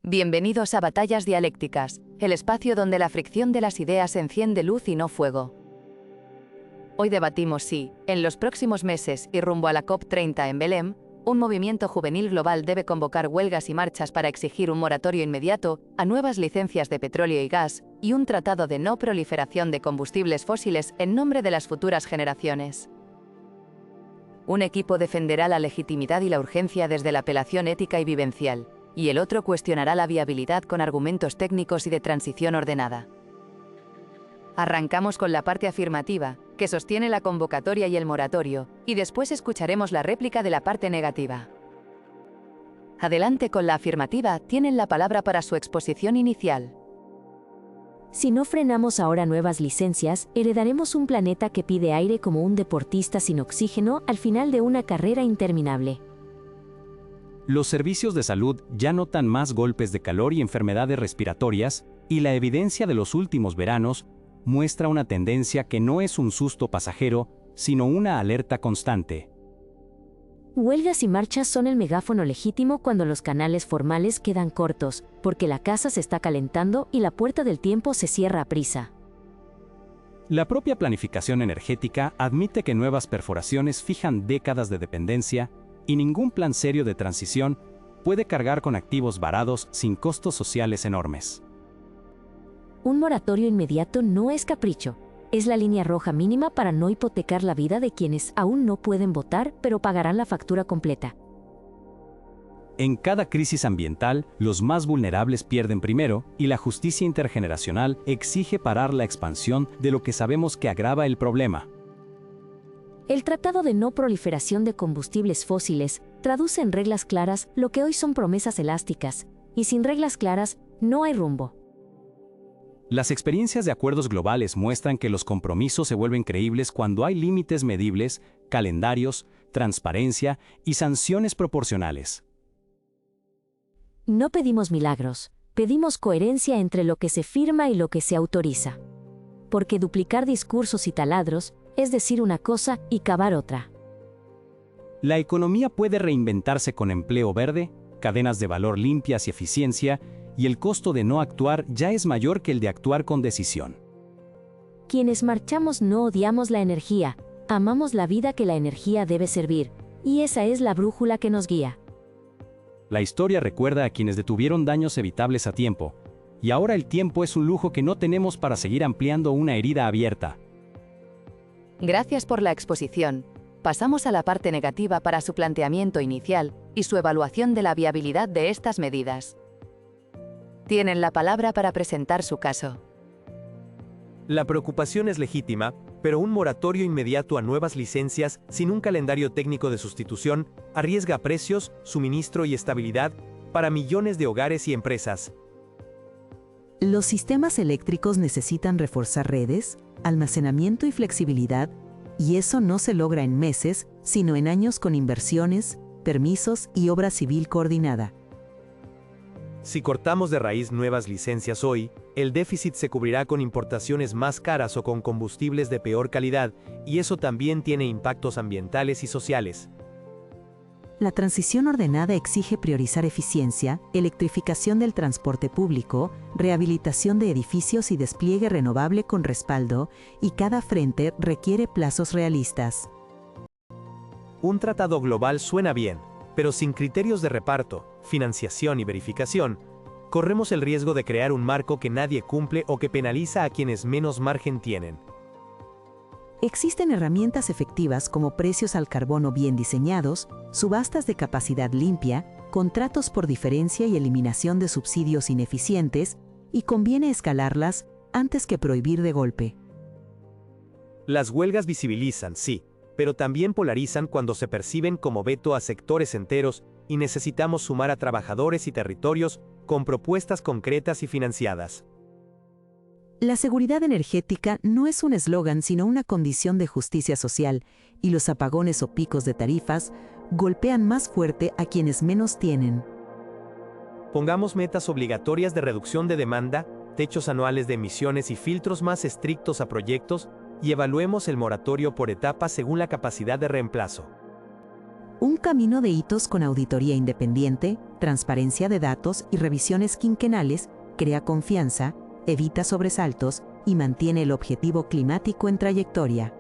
Bienvenidos a Batallas Dialécticas, el espacio donde la fricción de las ideas enciende luz y no fuego. Hoy debatimos si, en los próximos meses y rumbo a la COP30 en Belém, un movimiento juvenil global debe convocar huelgas y marchas para exigir un moratorio inmediato a nuevas licencias de petróleo y gas y un tratado de no proliferación de combustibles fósiles en nombre de las futuras generaciones. Un equipo defenderá la legitimidad y la urgencia desde la apelación ética y vivencial, y el otro cuestionará la viabilidad con argumentos técnicos y de transición ordenada. Arrancamos con la parte afirmativa, que sostiene la convocatoria y el moratorio, y después escucharemos la réplica de la parte negativa. Adelante con la afirmativa, tienen la palabra para su exposición inicial. Si no frenamos ahora nuevas licencias, heredaremos un planeta que pide aire como un deportista sin oxígeno al final de una carrera interminable. Los servicios de salud ya notan más golpes de calor y enfermedades respiratorias, y la evidencia de los últimos veranos muestra una tendencia que no es un susto pasajero, sino una alerta constante. Huelgas y marchas son el megáfono legítimo cuando los canales formales quedan cortos, porque la casa se está calentando y la puerta del tiempo se cierra a prisa. La propia planificación energética admite que nuevas perforaciones fijan décadas de dependencia, y ningún plan serio de transición puede cargar con activos varados sin costos sociales enormes. Un moratorio inmediato no es capricho, es la línea roja mínima para no hipotecar la vida de quienes aún no pueden votar, pero pagarán la factura completa. En cada crisis ambiental, los más vulnerables pierden primero, y la justicia intergeneracional exige parar la expansión de lo que sabemos que agrava el problema. El Tratado de No Proliferación de Combustibles Fósiles traduce en reglas claras lo que hoy son promesas elásticas, y sin reglas claras no hay rumbo. Las experiencias de acuerdos globales muestran que los compromisos se vuelven creíbles cuando hay límites medibles, calendarios, transparencia y sanciones proporcionales. No pedimos milagros, pedimos coherencia entre lo que se firma y lo que se autoriza. Porque duplicar discursos y taladros es decir una cosa y cavar otra. La economía puede reinventarse con empleo verde, cadenas de valor limpias y eficiencia, y el costo de no actuar ya es mayor que el de actuar con decisión. Quienes marchamos no odiamos la energía, amamos la vida que la energía debe servir, y esa es la brújula que nos guía. La historia recuerda a quienes detuvieron daños evitables a tiempo, y ahora el tiempo es un lujo que no tenemos para seguir ampliando una herida abierta. Gracias por la exposición. Pasamos a la parte negativa para su planteamiento inicial y su evaluación de la viabilidad de estas medidas. Tienen la palabra para presentar su caso. La preocupación es legítima, pero un moratorio inmediato a nuevas licencias sin un calendario técnico de sustitución arriesga precios, suministro y estabilidad para millones de hogares y empresas. Los sistemas eléctricos necesitan reforzar redes, almacenamiento y flexibilidad, y eso no se logra en meses, sino en años con inversiones, permisos y obra civil coordinada. Si cortamos de raíz nuevas licencias hoy, el déficit se cubrirá con importaciones más caras o con combustibles de peor calidad, y eso también tiene impactos ambientales y sociales. La transición ordenada exige priorizar eficiencia, electrificación del transporte público, rehabilitación de edificios y despliegue renovable con respaldo, y cada frente requiere plazos realistas. Un tratado global suena bien, pero sin criterios de reparto, financiación y verificación, corremos el riesgo de crear un marco que nadie cumple o que penaliza a quienes menos margen tienen. Existen herramientas efectivas como precios al carbono bien diseñados, subastas de capacidad limpia, contratos por diferencia y eliminación de subsidios ineficientes, y conviene escalarlas antes que prohibir de golpe. Las huelgas visibilizan, sí, pero también polarizan cuando se perciben como veto a sectores enteros, y necesitamos sumar a trabajadores y territorios con propuestas concretas y financiadas. La seguridad energética no es un eslogan sino una condición de justicia social, y los apagones o picos de tarifas golpean más fuerte a quienes menos tienen. Pongamos metas obligatorias de reducción de demanda, techos anuales de emisiones y filtros más estrictos a proyectos, y evaluemos el moratorio por etapas según la capacidad de reemplazo. Un camino de hitos con auditoría independiente, transparencia de datos y revisiones quinquenales crea confianza, evita sobresaltos y mantiene el objetivo climático en trayectoria.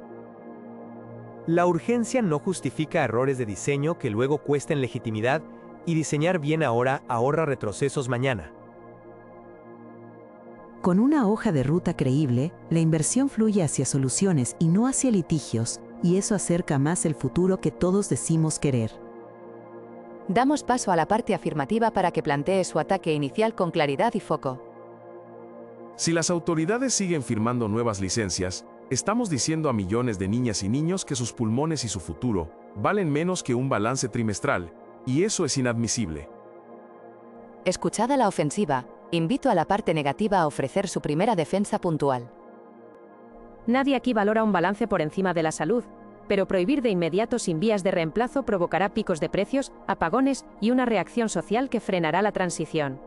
La urgencia no justifica errores de diseño que luego cuesten legitimidad y diseñar bien ahora ahorra retrocesos mañana. Con una hoja de ruta creíble, la inversión fluye hacia soluciones y no hacia litigios, y eso acerca más el futuro que todos decimos querer. Damos paso a la parte afirmativa para que plantee su ataque inicial con claridad y foco. Si las autoridades siguen firmando nuevas licencias, estamos diciendo a millones de niñas y niños que sus pulmones y su futuro valen menos que un balance trimestral, y eso es inadmisible. Escuchada la ofensiva, invito a la parte negativa a ofrecer su primera defensa puntual. Nadie aquí valora un balance por encima de la salud, pero prohibir de inmediato sin vías de reemplazo provocará picos de precios, apagones y una reacción social que frenará la transición.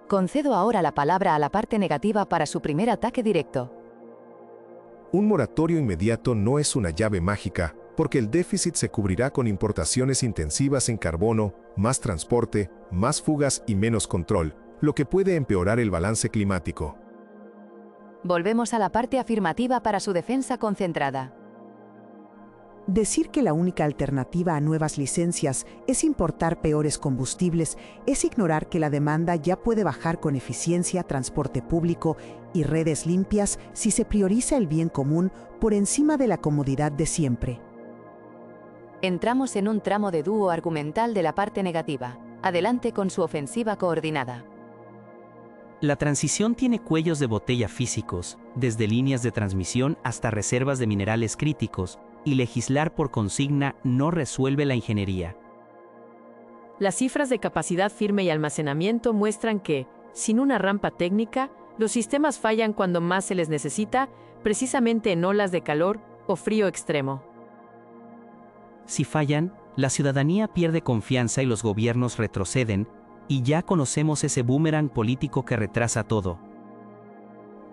Concedo ahora la palabra a la parte negativa para su primer ataque directo. Un moratorio inmediato no es una llave mágica, porque el déficit se cubrirá con importaciones intensivas en carbono, más transporte, más fugas y menos control, lo que puede empeorar el balance climático. Volvemos a la parte afirmativa para su defensa concentrada. Decir que la única alternativa a nuevas licencias es importar peores combustibles es ignorar que la demanda ya puede bajar con eficiencia, transporte público y redes limpias si se prioriza el bien común por encima de la comodidad de siempre. Entramos en un tramo de dúo argumental de la parte negativa. Adelante con su ofensiva coordinada. La transición tiene cuellos de botella físicos, desde líneas de transmisión hasta reservas de minerales críticos, y legislar por consigna no resuelve la ingeniería. Las cifras de capacidad firme y almacenamiento muestran que, sin una rampa técnica, los sistemas fallan cuando más se les necesita, precisamente en olas de calor o frío extremo. Si fallan, la ciudadanía pierde confianza y los gobiernos retroceden, y ya conocemos ese boomerang político que retrasa todo.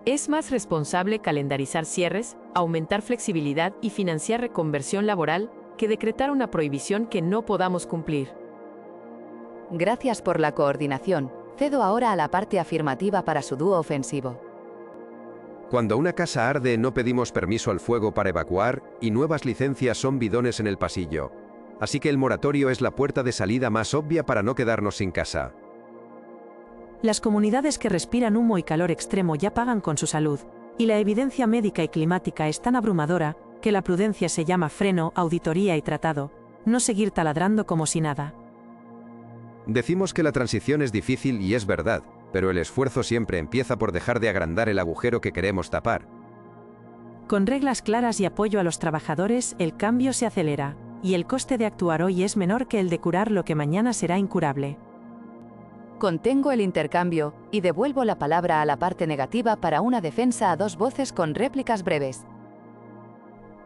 Es más responsable calendarizar cierres, aumentar flexibilidad y financiar reconversión laboral que decretar una prohibición que no podamos cumplir. Gracias por la coordinación. Cedo ahora a la parte afirmativa para su dúo ofensivo. Cuando una casa arde no pedimos permiso al fuego para evacuar y nuevas licencias son bidones en el pasillo. Así que el moratorio es la puerta de salida más obvia para no quedarnos sin casa. Las comunidades que respiran humo y calor extremo ya pagan con su salud, y la evidencia médica y climática es tan abrumadora que la prudencia se llama freno, auditoría y tratado, no seguir taladrando como si nada. Decimos que la transición es difícil y es verdad, pero el esfuerzo siempre empieza por dejar de agrandar el agujero que queremos tapar. Con reglas claras y apoyo a los trabajadores, el cambio se acelera, y el coste de actuar hoy es menor que el de curar lo que mañana será incurable. Contengo el intercambio y devuelvo la palabra a la parte negativa para una defensa a dos voces con réplicas breves.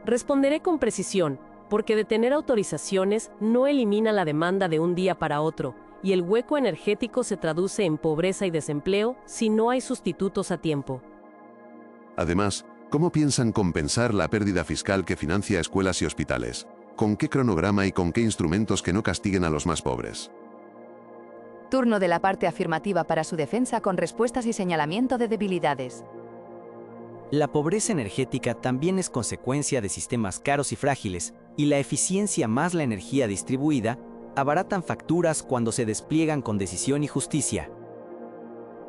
Responderé con precisión, porque detener autorizaciones no elimina la demanda de un día para otro, y el hueco energético se traduce en pobreza y desempleo si no hay sustitutos a tiempo. Además, ¿cómo piensan compensar la pérdida fiscal que financia escuelas y hospitales? ¿Con qué cronograma y con qué instrumentos que no castiguen a los más pobres? Turno de la parte afirmativa para su defensa con respuestas y señalamiento de debilidades. La pobreza energética también es consecuencia de sistemas caros y frágiles, y la eficiencia más la energía distribuida abaratan facturas cuando se despliegan con decisión y justicia.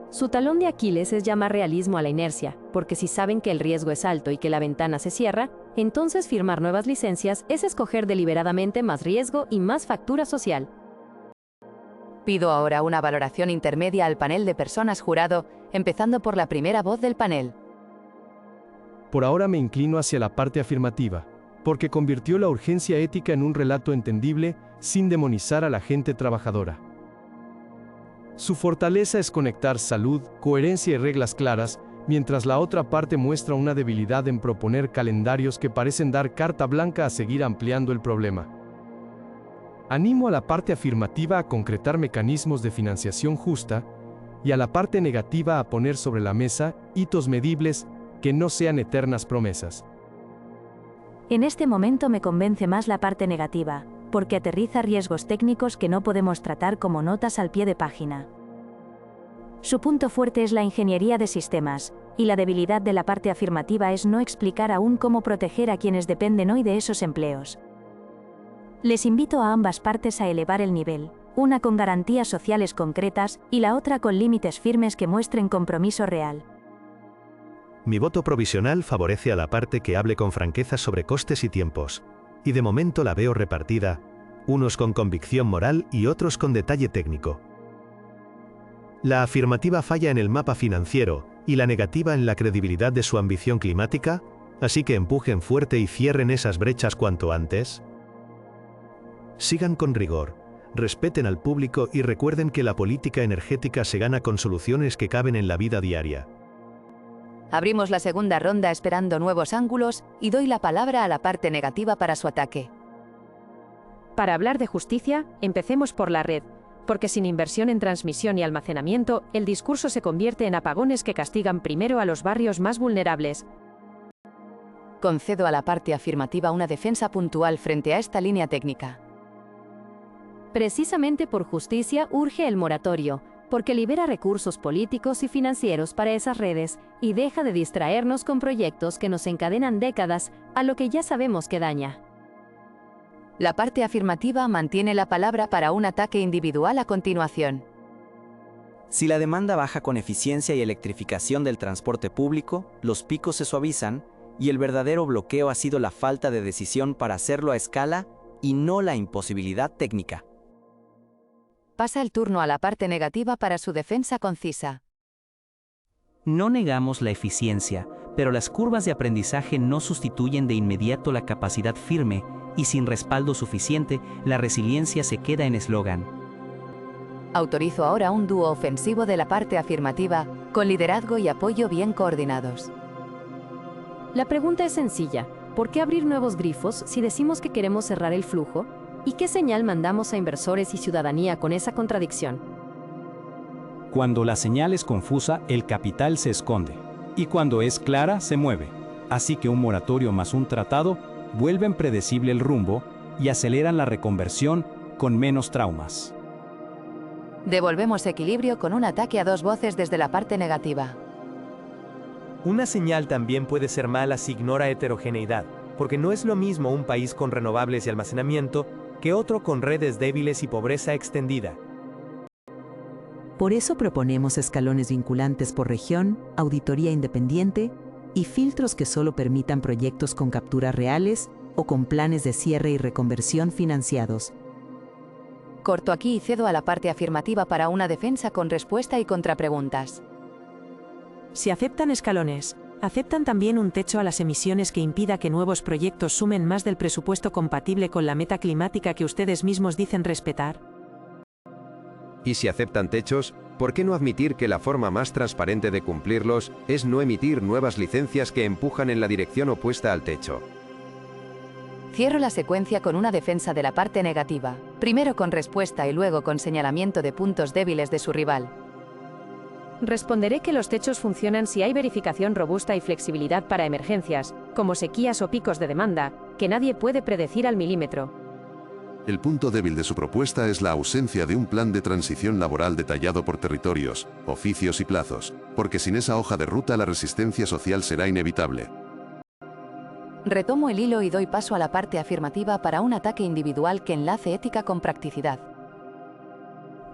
Su talón de Aquiles es llamar realismo a la inercia, porque si saben que el riesgo es alto y que la ventana se cierra, entonces firmar nuevas licencias es escoger deliberadamente más riesgo y más factura social. Pido ahora una valoración intermedia al panel de personas jurado, empezando por la primera voz del panel. Por ahora me inclino hacia la parte afirmativa, porque convirtió la urgencia ética en un relato entendible sin demonizar a la gente trabajadora. Su fortaleza es conectar salud, coherencia y reglas claras, mientras la otra parte muestra una debilidad en proponer calendarios que parecen dar carta blanca a seguir ampliando el problema. Animo a la parte afirmativa a concretar mecanismos de financiación justa y a la parte negativa a poner sobre la mesa hitos medibles que no sean eternas promesas. En este momento me convence más la parte negativa, porque aterriza riesgos técnicos que no podemos tratar como notas al pie de página. Su punto fuerte es la ingeniería de sistemas, y la debilidad de la parte afirmativa es no explicar aún cómo proteger a quienes dependen hoy de esos empleos. Les invito a ambas partes a elevar el nivel, una con garantías sociales concretas y la otra con límites firmes que muestren compromiso real. Mi voto provisional favorece a la parte que hable con franqueza sobre costes y tiempos, y de momento la veo repartida, unos con convicción moral y otros con detalle técnico. La afirmativa falla en el mapa financiero y la negativa en la credibilidad de su ambición climática, así que empujen fuerte y cierren esas brechas cuanto antes. Sigan con rigor, respeten al público y recuerden que la política energética se gana con soluciones que caben en la vida diaria. Abrimos la segunda ronda esperando nuevos ángulos y doy la palabra a la parte negativa para su ataque. Para hablar de justicia, empecemos por la red, porque sin inversión en transmisión y almacenamiento, el discurso se convierte en apagones que castigan primero a los barrios más vulnerables. Concedo a la parte afirmativa una defensa puntual frente a esta línea técnica. Precisamente por justicia urge el moratorio, porque libera recursos políticos y financieros para esas redes y deja de distraernos con proyectos que nos encadenan décadas a lo que ya sabemos que daña. La parte afirmativa mantiene la palabra para un ataque individual a continuación. Si la demanda baja con eficiencia y electrificación del transporte público, los picos se suavizan y el verdadero bloqueo ha sido la falta de decisión para hacerlo a escala y no la imposibilidad técnica. Pasa el turno a la parte negativa para su defensa concisa. No negamos la eficiencia, pero las curvas de aprendizaje no sustituyen de inmediato la capacidad firme y sin respaldo suficiente, la resiliencia se queda en eslogan. Autorizo ahora un dúo ofensivo de la parte afirmativa, con liderazgo y apoyo bien coordinados. La pregunta es sencilla: ¿por qué abrir nuevos grifos si decimos que queremos cerrar el flujo? ¿Y qué señal mandamos a inversores y ciudadanía con esa contradicción? Cuando la señal es confusa, el capital se esconde. Y cuando es clara, se mueve. Así que un moratorio más un tratado vuelven predecible el rumbo y aceleran la reconversión con menos traumas. Devolvemos equilibrio con un ataque a dos voces desde la parte negativa. Una señal también puede ser mala si ignora heterogeneidad, porque no es lo mismo un país con renovables y almacenamiento que otro con redes débiles y pobreza extendida. Por eso proponemos escalones vinculantes por región, auditoría independiente y filtros que solo permitan proyectos con capturas reales o con planes de cierre y reconversión financiados. Corto aquí y cedo a la parte afirmativa para una defensa con respuesta y contrapreguntas. Si aceptan escalones, ¿aceptan también un techo a las emisiones que impida que nuevos proyectos sumen más del presupuesto compatible con la meta climática que ustedes mismos dicen respetar? Y si aceptan techos, ¿por qué no admitir que la forma más transparente de cumplirlos es no emitir nuevas licencias que empujan en la dirección opuesta al techo? Cierro la secuencia con una defensa de la parte negativa, primero con respuesta y luego con señalamiento de puntos débiles de su rival. Responderé que los techos funcionan si hay verificación robusta y flexibilidad para emergencias, como sequías o picos de demanda, que nadie puede predecir al milímetro. El punto débil de su propuesta es la ausencia de un plan de transición laboral detallado por territorios, oficios y plazos, porque sin esa hoja de ruta la resistencia social será inevitable. Retomo el hilo y doy paso a la parte afirmativa para un ataque individual que enlace ética con practicidad.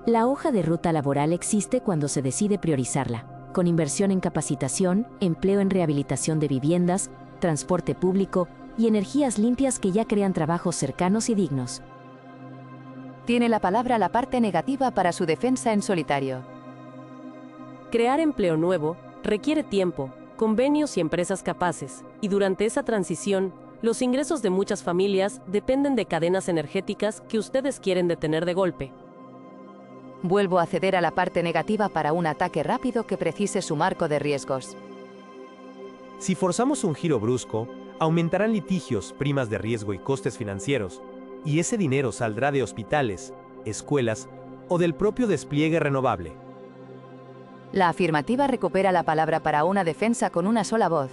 La hoja de ruta laboral existe cuando se decide priorizarla, con inversión en capacitación, empleo en rehabilitación de viviendas, transporte público y energías limpias que ya crean trabajos cercanos y dignos. Tiene la palabra la parte negativa para su defensa en solitario. Crear empleo nuevo requiere tiempo, convenios y empresas capaces, y durante esa transición, los ingresos de muchas familias dependen de cadenas energéticas que ustedes quieren detener de golpe. Vuelvo a ceder a la parte negativa para un ataque rápido que precise su marco de riesgos. Si forzamos un giro brusco, aumentarán litigios, primas de riesgo y costes financieros, y ese dinero saldrá de hospitales, escuelas o del propio despliegue renovable. La afirmativa recupera la palabra para una defensa con una sola voz.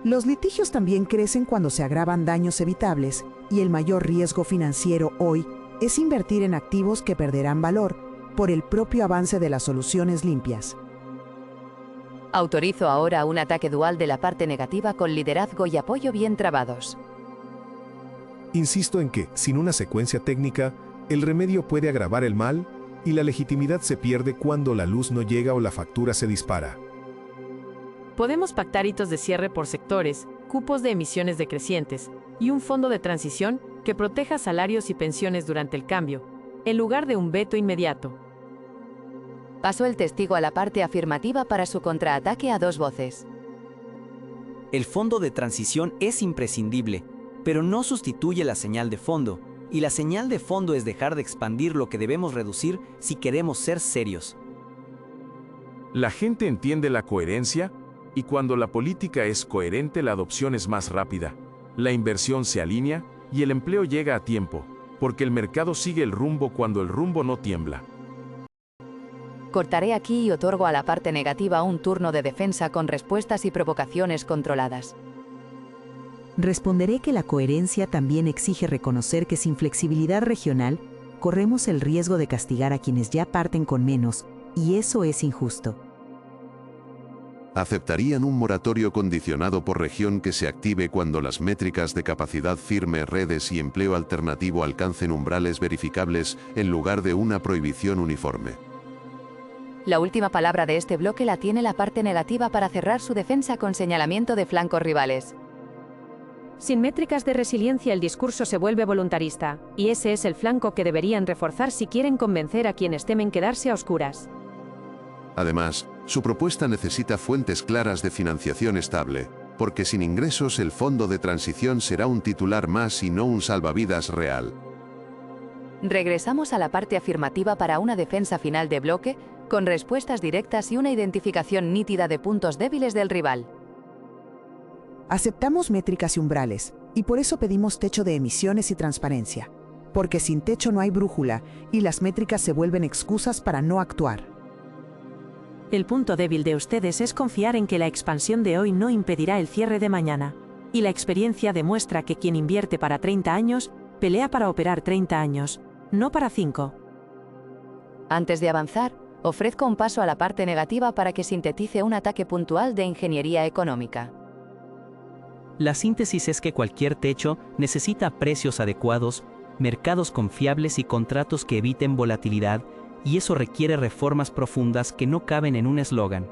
Los litigios también crecen cuando se agravan daños evitables y el mayor riesgo financiero hoy es invertir en activos que perderán valor por el propio avance de las soluciones limpias. Autorizo ahora un ataque dual de la parte negativa con liderazgo y apoyo bien trabados. Insisto en que, sin una secuencia técnica, el remedio puede agravar el mal y la legitimidad se pierde cuando la luz no llega o la factura se dispara. Podemos pactar hitos de cierre por sectores, cupos de emisiones decrecientes y un fondo de transición que proteja salarios y pensiones durante el cambio, en lugar de un veto inmediato. Paso el testigo a la parte afirmativa para su contraataque a dos voces. El fondo de transición es imprescindible, pero no sustituye la señal de fondo, y la señal de fondo es dejar de expandir lo que debemos reducir si queremos ser serios. La gente entiende la coherencia, y cuando la política es coherente la adopción es más rápida, la inversión se alinea y el empleo llega a tiempo, porque el mercado sigue el rumbo cuando el rumbo no tiembla. Cortaré aquí y otorgo a la parte negativa un turno de defensa con respuestas y provocaciones controladas. Responderé que la coherencia también exige reconocer que sin flexibilidad regional, corremos el riesgo de castigar a quienes ya parten con menos, y eso es injusto. Aceptarían un moratorio condicionado por región que se active cuando las métricas de capacidad firme, redes y empleo alternativo alcancen umbrales verificables en lugar de una prohibición uniforme. La última palabra de este bloque la tiene la parte negativa para cerrar su defensa con señalamiento de flancos rivales. Sin métricas de resiliencia el discurso se vuelve voluntarista, y ese es el flanco que deberían reforzar si quieren convencer a quienes temen quedarse a oscuras. Además, su propuesta necesita fuentes claras de financiación estable, porque sin ingresos el fondo de transición será un titular más y no un salvavidas real. Regresamos a la parte afirmativa para una defensa final de bloque, con respuestas directas y una identificación nítida de puntos débiles del rival. Aceptamos métricas y umbrales, y por eso pedimos techo de emisiones y transparencia, porque sin techo no hay brújula, y las métricas se vuelven excusas para no actuar. El punto débil de ustedes es confiar en que la expansión de hoy no impedirá el cierre de mañana, y la experiencia demuestra que quien invierte para 30 años, pelea para operar 30 años, no para 5. Antes de avanzar, ofrezco un paso a la parte negativa para que sintetice un ataque puntual de ingeniería económica. La síntesis es que cualquier techo necesita precios adecuados, mercados confiables y contratos que eviten volatilidad, y eso requiere reformas profundas que no caben en un eslogan.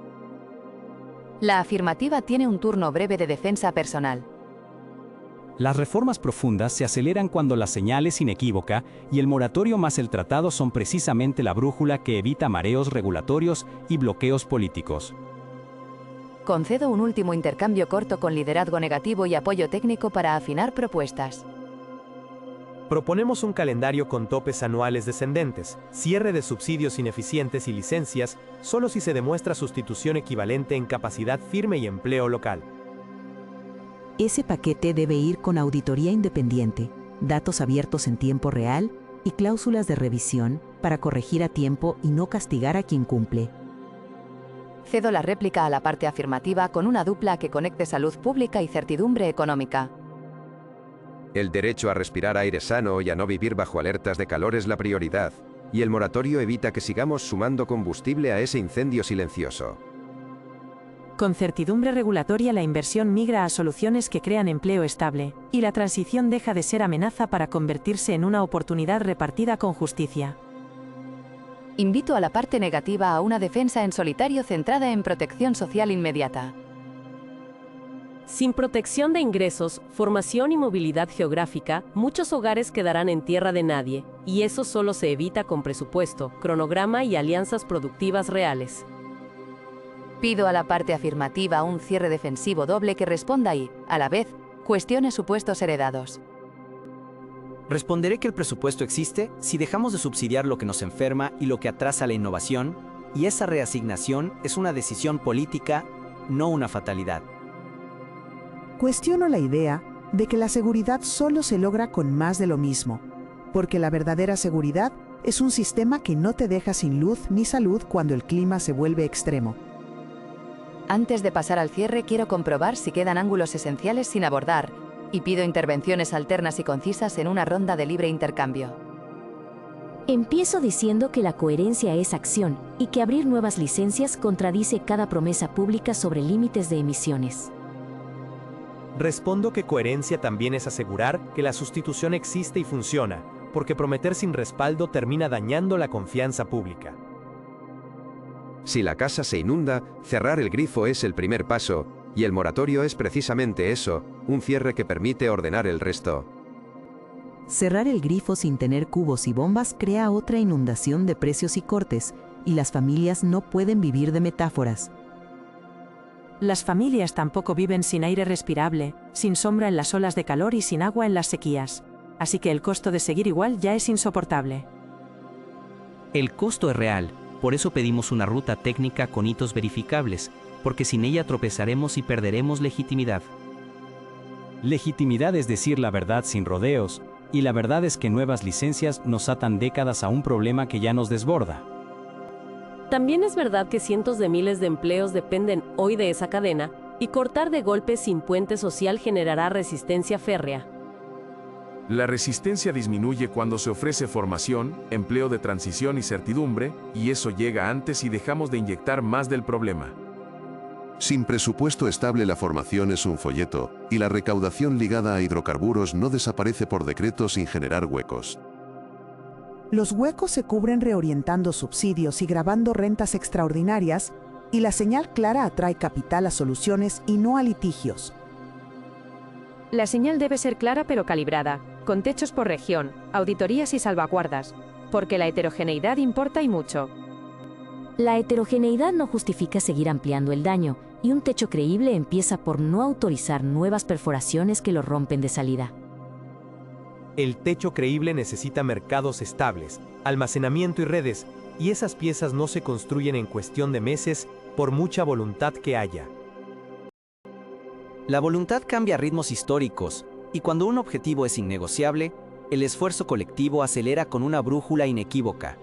La afirmativa tiene un turno breve de defensa personal. Las reformas profundas se aceleran cuando la señal es inequívoca y el moratorio más el tratado son precisamente la brújula que evita mareos regulatorios y bloqueos políticos. Concedo un último intercambio corto con liderazgo negativo y apoyo técnico para afinar propuestas. Proponemos un calendario con topes anuales descendentes, cierre de subsidios ineficientes y licencias, solo si se demuestra sustitución equivalente en capacidad firme y empleo local. Ese paquete debe ir con auditoría independiente, datos abiertos en tiempo real y cláusulas de revisión para corregir a tiempo y no castigar a quien cumple. Cedo la réplica a la parte afirmativa con una dupla que conecte salud pública y certidumbre económica. El derecho a respirar aire sano y a no vivir bajo alertas de calor es la prioridad, y el moratorio evita que sigamos sumando combustible a ese incendio silencioso. Con certidumbre regulatoria la inversión migra a soluciones que crean empleo estable, y la transición deja de ser amenaza para convertirse en una oportunidad repartida con justicia. Invito a la parte negativa a una defensa en solitario centrada en protección social inmediata. Sin protección de ingresos, formación y movilidad geográfica, muchos hogares quedarán en tierra de nadie, y eso solo se evita con presupuesto, cronograma y alianzas productivas reales. Pido a la parte afirmativa un cierre defensivo doble que responda y, a la vez, cuestione supuestos heredados. Responderé que el presupuesto existe si dejamos de subsidiar lo que nos enferma y lo que atrasa la innovación, y esa reasignación es una decisión política, no una fatalidad. Cuestiono la idea de que la seguridad solo se logra con más de lo mismo, porque la verdadera seguridad es un sistema que no te deja sin luz ni salud cuando el clima se vuelve extremo. Antes de pasar al cierre, quiero comprobar si quedan ángulos esenciales sin abordar, y pido intervenciones alternas y concisas en una ronda de libre intercambio. Empiezo diciendo que la coherencia es acción y que abrir nuevas licencias contradice cada promesa pública sobre límites de emisiones. Respondo que coherencia también es asegurar que la sustitución existe y funciona, porque prometer sin respaldo termina dañando la confianza pública. Si la casa se inunda, cerrar el grifo es el primer paso, y el moratorio es precisamente eso, un cierre que permite ordenar el resto. Cerrar el grifo sin tener cubos y bombas crea otra inundación de precios y cortes, y las familias no pueden vivir de metáforas. Las familias tampoco viven sin aire respirable, sin sombra en las olas de calor y sin agua en las sequías. Así que el costo de seguir igual ya es insoportable. El costo es real, por eso pedimos una ruta técnica con hitos verificables, porque sin ella tropezaremos y perderemos legitimidad. Legitimidad es decir la verdad sin rodeos, y la verdad es que nuevas licencias nos atan décadas a un problema que ya nos desborda. También es verdad que cientos de miles de empleos dependen hoy de esa cadena, y cortar de golpe sin puente social generará resistencia férrea. La resistencia disminuye cuando se ofrece formación, empleo de transición y certidumbre, y eso llega antes y dejamos de inyectar más del problema. Sin presupuesto estable la formación es un folleto, y la recaudación ligada a hidrocarburos no desaparece por decreto sin generar huecos. Los huecos se cubren reorientando subsidios y grabando rentas extraordinarias, y la señal clara atrae capital a soluciones y no a litigios. La señal debe ser clara pero calibrada, con techos por región, auditorías y salvaguardas, porque la heterogeneidad importa y mucho. La heterogeneidad no justifica seguir ampliando el daño, y un techo creíble empieza por no autorizar nuevas perforaciones que lo rompen de salida. El techo creíble necesita mercados estables, almacenamiento y redes, y esas piezas no se construyen en cuestión de meses, por mucha voluntad que haya. La voluntad cambia a ritmos históricos, y cuando un objetivo es innegociable, el esfuerzo colectivo acelera con una brújula inequívoca.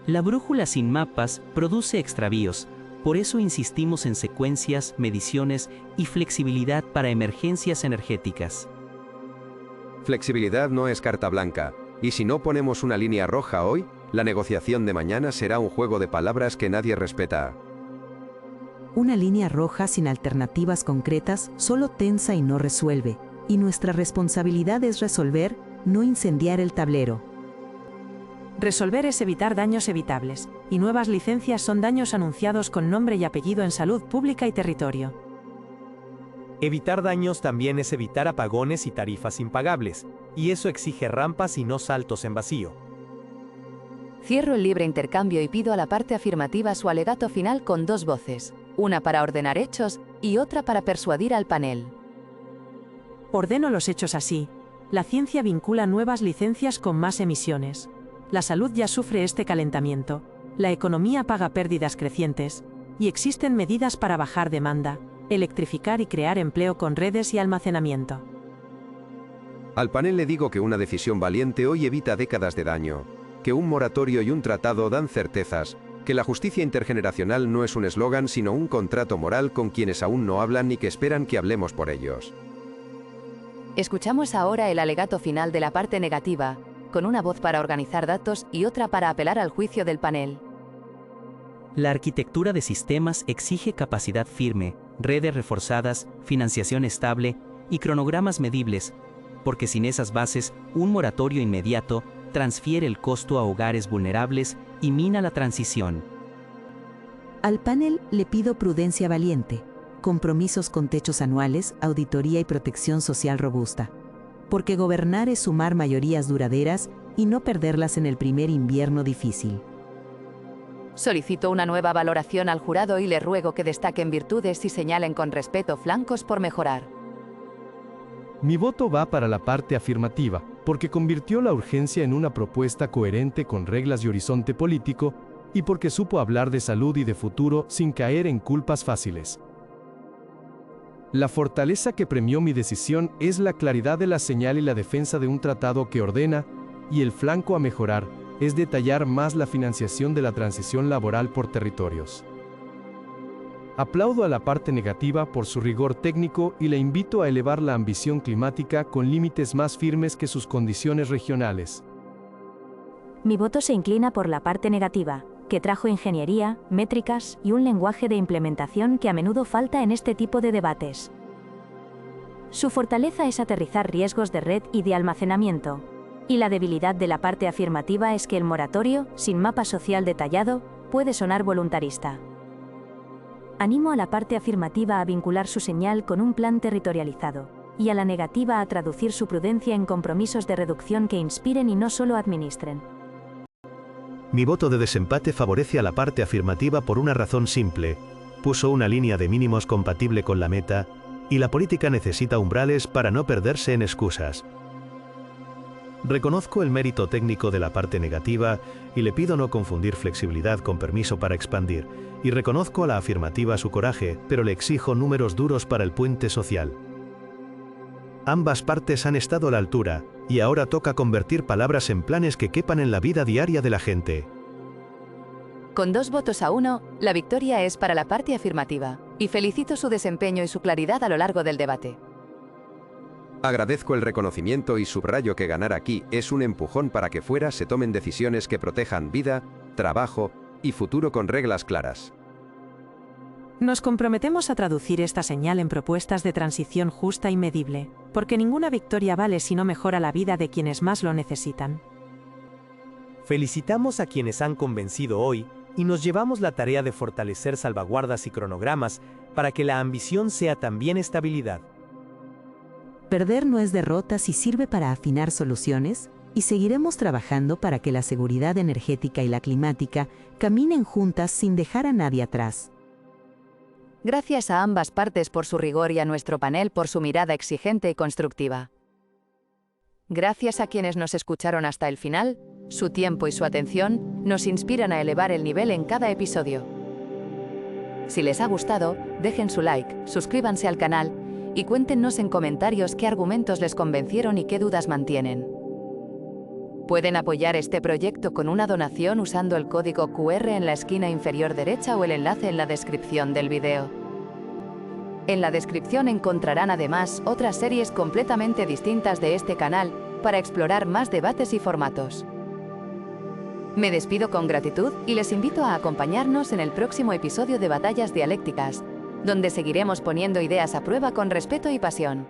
La brújula sin mapas produce extravíos, por eso insistimos en secuencias, mediciones y flexibilidad para emergencias energéticas. Flexibilidad no es carta blanca, y si no ponemos una línea roja hoy, la negociación de mañana será un juego de palabras que nadie respeta. Una línea roja sin alternativas concretas solo tensa y no resuelve, y nuestra responsabilidad es resolver, no incendiar el tablero. Resolver es evitar daños evitables, y nuevas licencias son daños anunciados con nombre y apellido en salud pública y territorio. Evitar daños también es evitar apagones y tarifas impagables, y eso exige rampas y no saltos en vacío. Cierro el libre intercambio y pido a la parte afirmativa su alegato final con dos voces, una para ordenar hechos y otra para persuadir al panel. Ordeno los hechos así. La ciencia vincula nuevas licencias con más emisiones. La salud ya sufre este calentamiento. La economía paga pérdidas crecientes. Y existen medidas para bajar demanda, electrificar y crear empleo con redes y almacenamiento. Al panel le digo que una decisión valiente hoy evita décadas de daño, que un moratorio y un tratado dan certezas, que la justicia intergeneracional no es un eslogan sino un contrato moral con quienes aún no hablan y que esperan que hablemos por ellos. Escuchamos ahora el alegato final de la parte negativa, con una voz para organizar datos y otra para apelar al juicio del panel. La arquitectura de sistemas exige capacidad firme, redes reforzadas, financiación estable y cronogramas medibles, porque sin esas bases, un moratorio inmediato transfiere el costo a hogares vulnerables y mina la transición. Al panel le pido prudencia valiente, compromisos con techos anuales, auditoría y protección social robusta. Porque gobernar es sumar mayorías duraderas y no perderlas en el primer invierno difícil. Solicito una nueva valoración al jurado y le ruego que destaquen virtudes y señalen con respeto flancos por mejorar. Mi voto va para la parte afirmativa, porque convirtió la urgencia en una propuesta coherente con reglas y horizonte político, y porque supo hablar de salud y de futuro sin caer en culpas fáciles. La fortaleza que premió mi decisión es la claridad de la señal y la defensa de un tratado que ordena, y el flanco a mejorar es detallar más la financiación de la transición laboral por territorios. Aplaudo a la parte negativa por su rigor técnico y le invito a elevar la ambición climática con límites más firmes que sus condiciones regionales. Mi voto se inclina por la parte negativa, que trajo ingeniería, métricas y un lenguaje de implementación que a menudo falta en este tipo de debates. Su fortaleza es aterrizar riesgos de red y de almacenamiento. Y la debilidad de la parte afirmativa es que el moratorio, sin mapa social detallado, puede sonar voluntarista. Animo a la parte afirmativa a vincular su señal con un plan territorializado, y a la negativa a traducir su prudencia en compromisos de reducción que inspiren y no solo administren. Mi voto de desempate favorece a la parte afirmativa por una razón simple. Puso una línea de mínimos compatible con la meta, y la política necesita umbrales para no perderse en excusas. Reconozco el mérito técnico de la parte negativa y le pido no confundir flexibilidad con permiso para expandir, y reconozco a la afirmativa su coraje, pero le exijo números duros para el puente social. Ambas partes han estado a la altura, y ahora toca convertir palabras en planes que quepan en la vida diaria de la gente. Con 2 votos a 1, la victoria es para la parte afirmativa, y felicito su desempeño y su claridad a lo largo del debate. Agradezco el reconocimiento y subrayo que ganar aquí es un empujón para que fuera se tomen decisiones que protejan vida, trabajo y futuro con reglas claras. Nos comprometemos a traducir esta señal en propuestas de transición justa y medible, porque ninguna victoria vale si no mejora la vida de quienes más lo necesitan. Felicitamos a quienes han convencido hoy y nos llevamos la tarea de fortalecer salvaguardas y cronogramas para que la ambición sea también estabilidad. Perder no es derrota si sirve para afinar soluciones, y seguiremos trabajando para que la seguridad energética y la climática caminen juntas sin dejar a nadie atrás. Gracias a ambas partes por su rigor y a nuestro panel por su mirada exigente y constructiva. Gracias a quienes nos escucharon hasta el final, su tiempo y su atención nos inspiran a elevar el nivel en cada episodio. Si les ha gustado, dejen su like, suscríbanse al canal y cuéntenos en comentarios qué argumentos les convencieron y qué dudas mantienen. Pueden apoyar este proyecto con una donación usando el código QR en la esquina inferior derecha o el enlace en la descripción del video. En la descripción encontrarán además otras series completamente distintas de este canal para explorar más debates y formatos. Me despido con gratitud y les invito a acompañarnos en el próximo episodio de Batallas Dialécticas, donde seguiremos poniendo ideas a prueba con respeto y pasión.